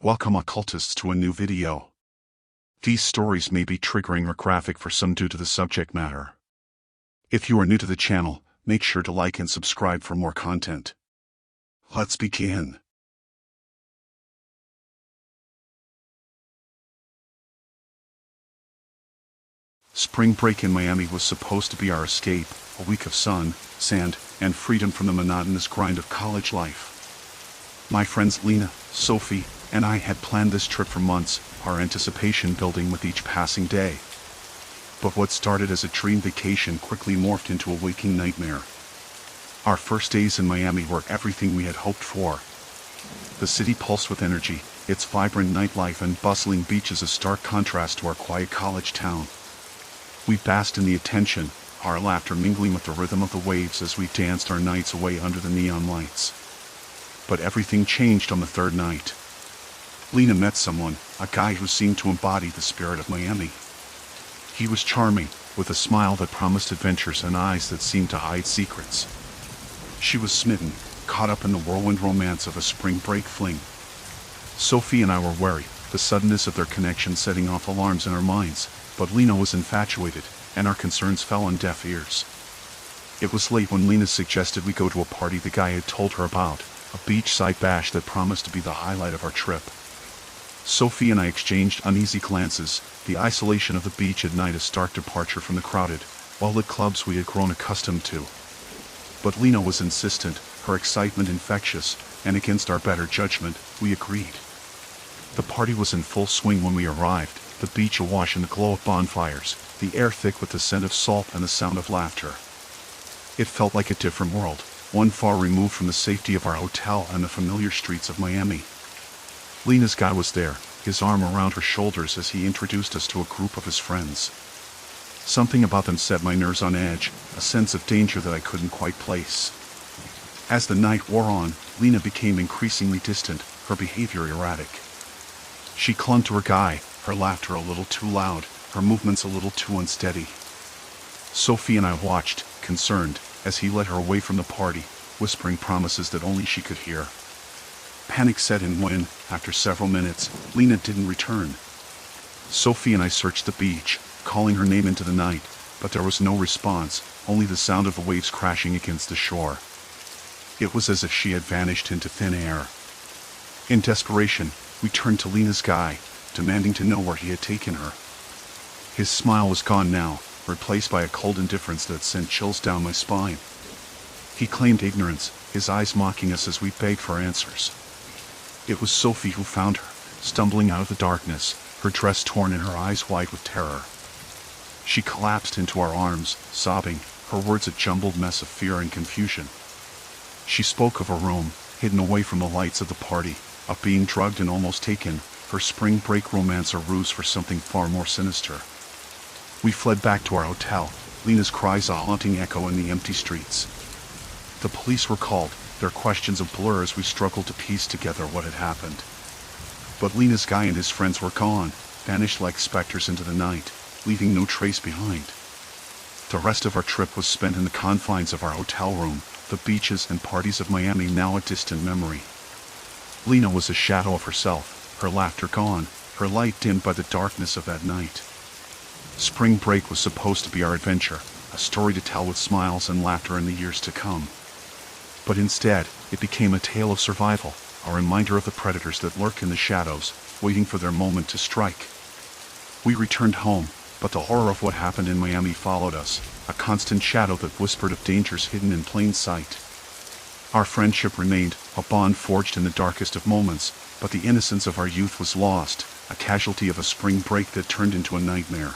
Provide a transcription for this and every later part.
Welcome occultists to a new video. These stories may be triggering or graphic for some due to the subject matter. If you are new to the channel, make sure to like and subscribe for more content. Let's begin. Spring break in Miami was supposed to be our escape, a week of sun, sand, and freedom from the monotonous grind of college life. My friends Lena, Sophie, and I had planned this trip for months, our anticipation building with each passing day. But what started as a dream vacation quickly morphed into a waking nightmare. Our first days in Miami were everything we had hoped for. The city pulsed with energy, its vibrant nightlife and bustling beaches a stark contrast to our quiet college town. We basked in the attention, our laughter mingling with the rhythm of the waves as we danced our nights away under the neon lights. But everything changed on the third night. Lena met someone, a guy who seemed to embody the spirit of Miami. He was charming, with a smile that promised adventures and eyes that seemed to hide secrets. She was smitten, caught up in the whirlwind romance of a spring break fling. Sophie and I were wary, the suddenness of their connection setting off alarms in our minds, but Lena was infatuated, and our concerns fell on deaf ears. It was late when Lena suggested we go to a party the guy had told her about, a beachside bash that promised to be the highlight of our trip. Sophie and I exchanged uneasy glances, the isolation of the beach at night a stark departure from the crowded, well-lit clubs we had grown accustomed to. But Lena was insistent, her excitement infectious, and against our better judgment, we agreed. The party was in full swing when we arrived, the beach awash in the glow of bonfires, the air thick with the scent of salt and the sound of laughter. It felt like a different world, one far removed from the safety of our hotel and the familiar streets of Miami. Lena's guy was there, his arm around her shoulders as he introduced us to a group of his friends. Something about them set my nerves on edge, a sense of danger that I couldn't quite place. As the night wore on, Lena became increasingly distant, her behavior erratic. She clung to her guy, her laughter a little too loud, her movements a little too unsteady. Sophie and I watched, concerned, as he led her away from the party, whispering promises that only she could hear. Panic set in when, after several minutes, Lena didn't return. Sophie and I searched the beach, calling her name into the night, but there was no response, only the sound of the waves crashing against the shore. It was as if she had vanished into thin air. In desperation, we turned to Lena's guy, demanding to know where he had taken her. His smile was gone now, replaced by a cold indifference that sent chills down my spine. He claimed ignorance, his eyes mocking us as we begged for answers. It was Sophie who found her, stumbling out of the darkness, her dress torn and her eyes wide with terror. She collapsed into our arms, sobbing, her words a jumbled mess of fear and confusion. She spoke of a room, hidden away from the lights of the party, of being drugged and almost taken, her spring break romance a ruse for something far more sinister. We fled back to our hotel, Lena's cries a haunting echo in the empty streets. The police were called, their questions a blur as we struggled to piece together what had happened. But Lena's guy and his friends were gone, vanished like specters into the night, leaving no trace behind. The rest of our trip was spent in the confines of our hotel room, the beaches and parties of Miami now a distant memory. Lena was a shadow of herself, her laughter gone, her light dimmed by the darkness of that night. Spring break was supposed to be our adventure, a story to tell with smiles and laughter in the years to come. But instead, it became a tale of survival, a reminder of the predators that lurk in the shadows, waiting for their moment to strike. We returned home, but the horror of what happened in Miami followed us, a constant shadow that whispered of dangers hidden in plain sight. Our friendship remained, a bond forged in the darkest of moments, but the innocence of our youth was lost, a casualty of a spring break that turned into a nightmare.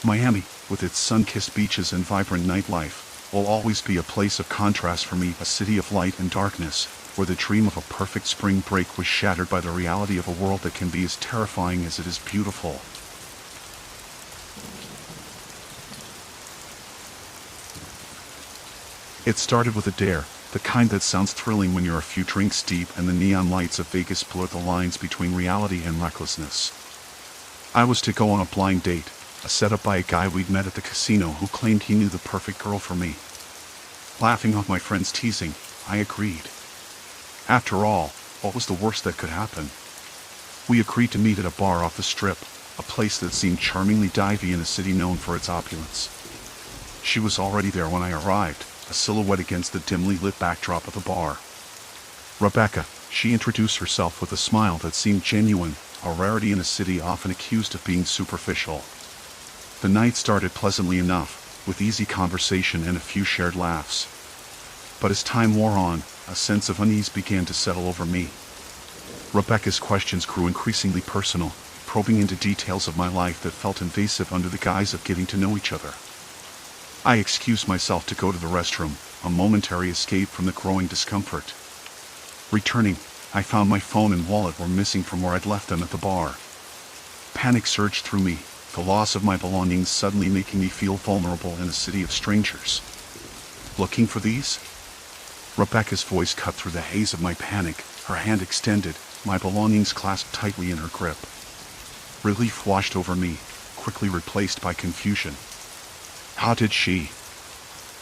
Miami, with its sun-kissed beaches and vibrant nightlife, will always be a place of contrast for me, a city of light and darkness, where the dream of a perfect spring break was shattered by the reality of a world that can be as terrifying as it is beautiful. It started with a dare, the kind that sounds thrilling when you're a few drinks deep and the neon lights of Vegas blur the lines between reality and recklessness. I was to go on a blind date, a setup by a guy we'd met at the casino who claimed he knew the perfect girl for me. Laughing off my friend's teasing, I agreed. After all, what was the worst that could happen? We agreed to meet at a bar off the strip, a place that seemed charmingly divey in a city known for its opulence. She was already there when I arrived, a silhouette against the dimly lit backdrop of the bar. Rebecca, she introduced herself with a smile that seemed genuine, a rarity in a city often accused of being superficial. The night started pleasantly enough, with easy conversation and a few shared laughs. But as time wore on, a sense of unease began to settle over me. Rebecca's questions grew increasingly personal, probing into details of my life that felt invasive under the guise of getting to know each other. I excused myself to go to the restroom, a momentary escape from the growing discomfort. Returning, I found my phone and wallet were missing from where I'd left them at the bar. Panic surged through me, the loss of my belongings suddenly making me feel vulnerable in a city of strangers. Looking for these? Rebecca's voice cut through the haze of my panic, her hand extended, my belongings clasped tightly in her grip. Relief washed over me, quickly replaced by confusion. How did she?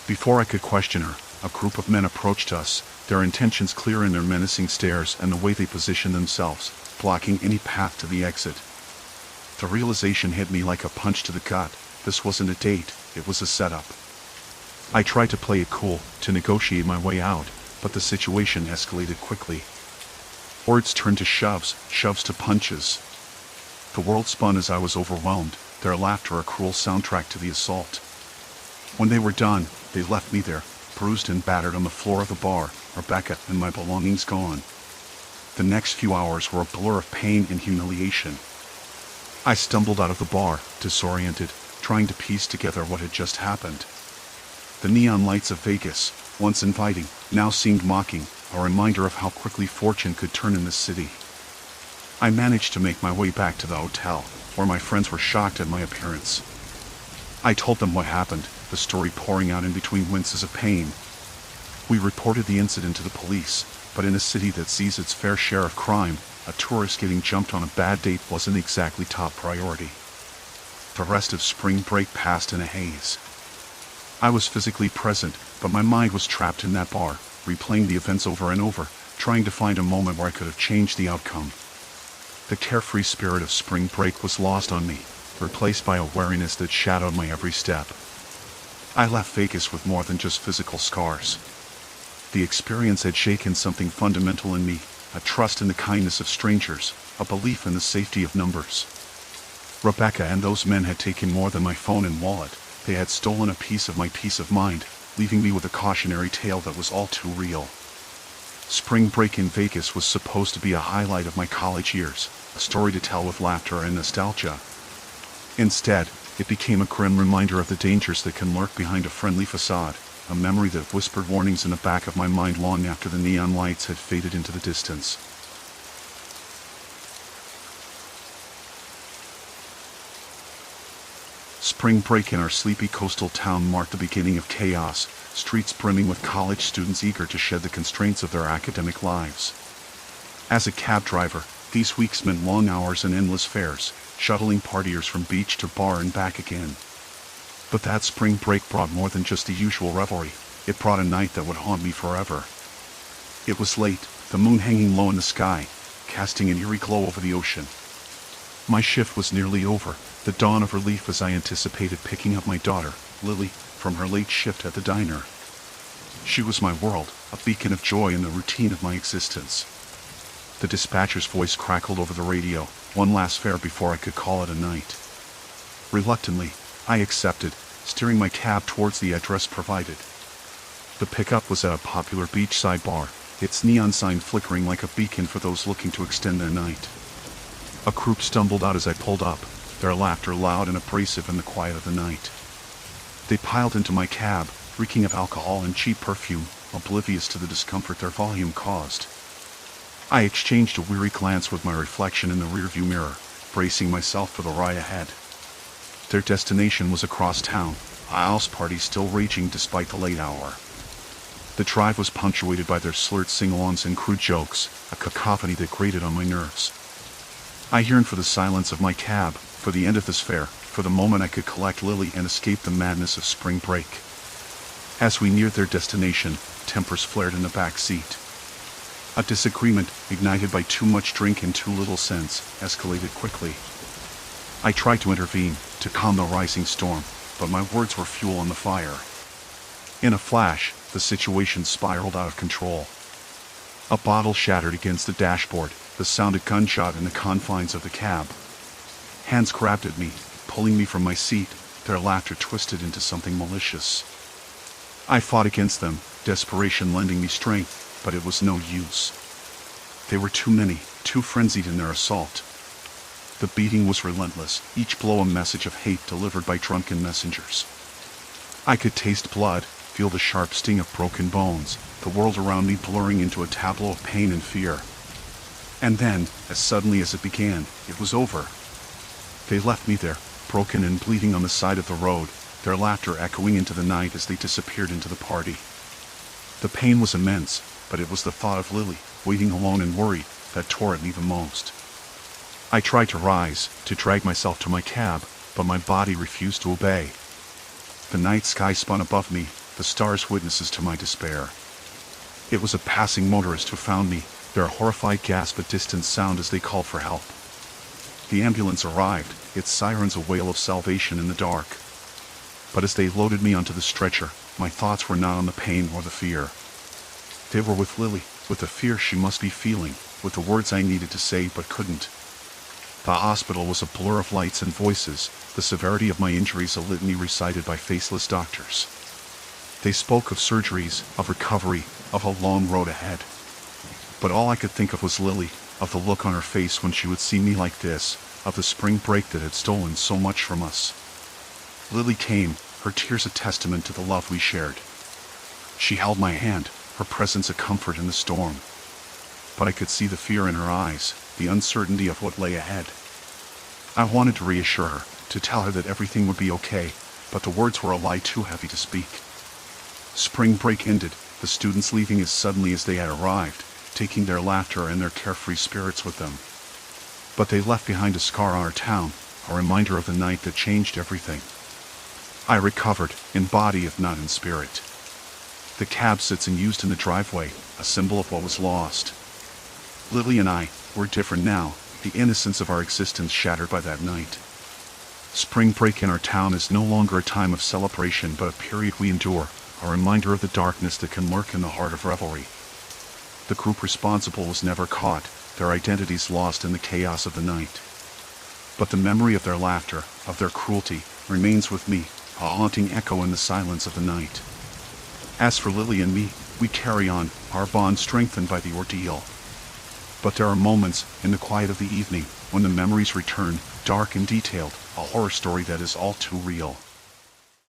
Before I could question her, a group of men approached us, their intentions clear in their menacing stares and the way they positioned themselves, blocking any path to the exit. The realization hit me like a punch to the gut. This wasn't a date, it was a setup. I tried to play it cool, to negotiate my way out, but the situation escalated quickly. Words turned to shoves to punches. The world spun as I was overwhelmed, their laughter a cruel soundtrack to the assault. When they were done, they left me there, bruised and battered on the floor of the bar, Rebecca and my belongings gone. The next few hours were a blur of pain and humiliation. I stumbled out of the bar, disoriented, trying to piece together what had just happened. The neon lights of Vegas, once inviting, now seemed mocking, a reminder of how quickly fortune could turn in this city. I managed to make my way back to the hotel, where my friends were shocked at my appearance. I told them what happened, the story pouring out in between winces of pain. We reported the incident to the police, but in a city that sees its fair share of crime, a tourist getting jumped on a bad date wasn't exactly top priority. The rest of spring break passed in a haze. I was physically present, but my mind was trapped in that bar, replaying the events over and over, trying to find a moment where I could have changed the outcome. The carefree spirit of spring break was lost on me, replaced by a wariness that shadowed my every step. I left Vegas with more than just physical scars. The experience had shaken something fundamental in me, a trust in the kindness of strangers, a belief in the safety of numbers. Rebecca and those men had taken more than my phone and wallet. They had stolen a piece of my peace of mind, leaving me with a cautionary tale that was all too real. Spring break in Vegas was supposed to be a highlight of my college years, a story to tell with laughter and nostalgia. Instead, it became a grim reminder of the dangers that can lurk behind a friendly facade, a memory that whispered warnings in the back of my mind long after the neon lights had faded into the distance. Spring break in our sleepy coastal town marked the beginning of chaos, streets brimming with college students eager to shed the constraints of their academic lives. As a cab driver, these weeks meant long hours and endless fares, shuttling partiers from beach to bar and back again. But that spring break brought more than just the usual revelry. It brought a night that would haunt me forever. It was late, the moon hanging low in the sky, casting an eerie glow over the ocean. My shift was nearly over, the dawn of relief as I anticipated picking up my daughter, Lily, from her late shift at the diner. She was my world, a beacon of joy in the routine of my existence. The dispatcher's voice crackled over the radio, one last fare before I could call it a night. Reluctantly, I accepted, steering my cab towards the address provided. The pickup was at a popular beachside bar, its neon sign flickering like a beacon for those looking to extend their night. A group stumbled out as I pulled up, their laughter loud and abrasive in the quiet of the night. They piled into my cab, reeking of alcohol and cheap perfume, oblivious to the discomfort their volume caused. I exchanged a weary glance with my reflection in the rearview mirror, bracing myself for the ride ahead. Their destination was across town, a house party still raging despite the late hour. The drive was punctuated by their slurred sing-alongs and crude jokes, a cacophony that grated on my nerves. I yearned for the silence of my cab, for the end of this fare, for the moment I could collect Lily and escape the madness of spring break. As we neared their destination, tempers flared in the back seat. A disagreement, ignited by too much drink and too little sense, escalated quickly. I tried to intervene, to calm the rising storm, but my words were fuel on the fire. In a flash, the situation spiraled out of control. A bottle shattered against the dashboard, the sound of gunshot in the confines of the cab. Hands grabbed at me, pulling me from my seat, their laughter twisted into something malicious. I fought against them, desperation lending me strength, but it was no use. They were too many, too frenzied in their assault. The beating was relentless, each blow a message of hate delivered by drunken messengers. I could taste blood, feel the sharp sting of broken bones, the world around me blurring into a tableau of pain and fear. And then, as suddenly as it began, it was over. They left me there, broken and bleeding on the side of the road, their laughter echoing into the night as they disappeared into the party. The pain was immense, but it was the thought of Lily, waiting alone and worried, that tore at me the most. I tried to rise, to drag myself to my cab, but my body refused to obey. The night sky spun above me, the stars witnesses to my despair. It was a passing motorist who found me, their horrified gasp a distant sound as they called for help. The ambulance arrived, its sirens a wail of salvation in the dark. But as they loaded me onto the stretcher, my thoughts were not on the pain or the fear. They were with Lily, with the fear she must be feeling, with the words I needed to say but couldn't. The hospital was a blur of lights and voices, the severity of my injuries a litany recited by faceless doctors. They spoke of surgeries, of recovery, of a long road ahead. But all I could think of was Lily, of the look on her face when she would see me like this, of the spring break that had stolen so much from us. Lily came, her tears a testament to the love we shared. She held my hand, her presence a comfort in the storm. But I could see the fear in her eyes, the uncertainty of what lay ahead. I wanted to reassure her, to tell her that everything would be okay, but the words were a lie too heavy to speak. Spring break ended, the students leaving as suddenly as they had arrived, taking their laughter and their carefree spirits with them. But they left behind a scar on our town, a reminder of the night that changed everything. I recovered, in body if not in spirit. The cab sits unused in the driveway, a symbol of what was lost. Lily and I were different now, the innocence of our existence shattered by that night. Spring break in our town is no longer a time of celebration but a period we endure, a reminder of the darkness that can lurk in the heart of revelry. The group responsible was never caught, their identities lost in the chaos of the night. But the memory of their laughter, of their cruelty, remains with me, a haunting echo in the silence of the night. As for Lily and me, we carry on, our bond strengthened by the ordeal. But there are moments, in the quiet of the evening, when the memories return, dark and detailed, a horror story that is all too real.